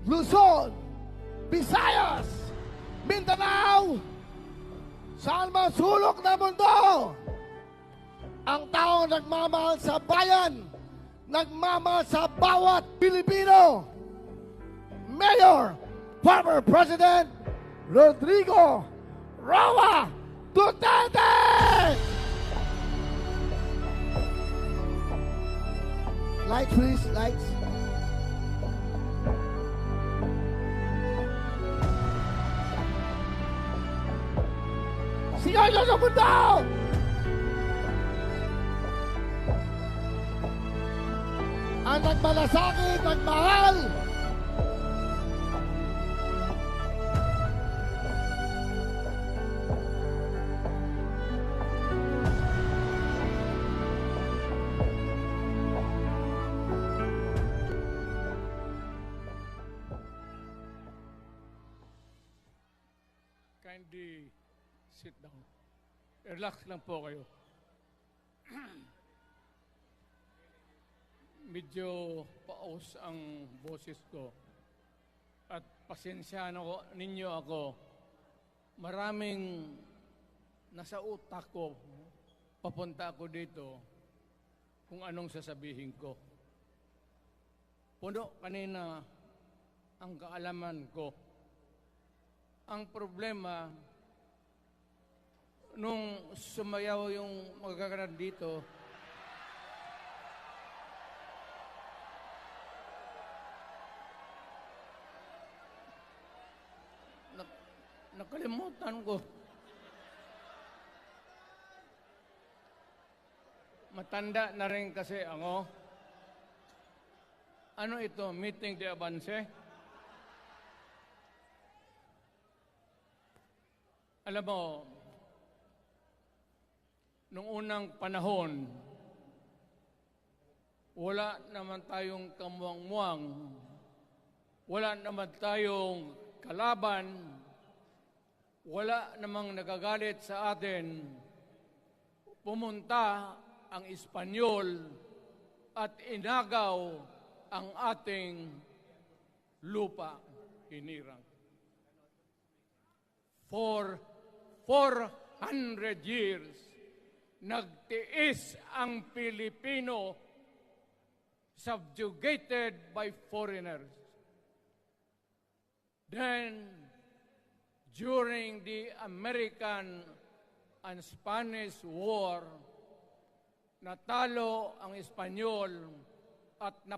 Luzon, Visayas, Mindanao, saan man sulok na mundo, ang taong nagmamahal sa bayan, nagmamahal sa bawat Pilipino. Mayor, former President Rodrigo Roa Duterte! Lights, please, lights. Sigaw nyo sa mundo! Ang nagmalasakit, nagmahal, kindly sit down. Relax lang po kayo. Medyo paus ang boses ko. At pasensyahan ninyo ako. Maraming nasa utak ko. Papunta ako dito kung anong sasabihin ko. Puno kanina ang kaalaman ko. Ang problema, nung sumayaw yung magkakaroon dito, nakalimutan ko. Matanda na rin kasi ako. Ano ito? Meeting de avance? Alam mo, nung unang panahon, wala naman tayong kamuang-muang, wala naman tayong kalaban, wala namang nagagalit sa atin. Pumunta ang Espanyol at inagaw ang ating lupa, hinirang. For 400 years, nagtiis ang Pilipino subjugated by foreigners. Then, during the American and Spanish War, natalo ang Espanyol at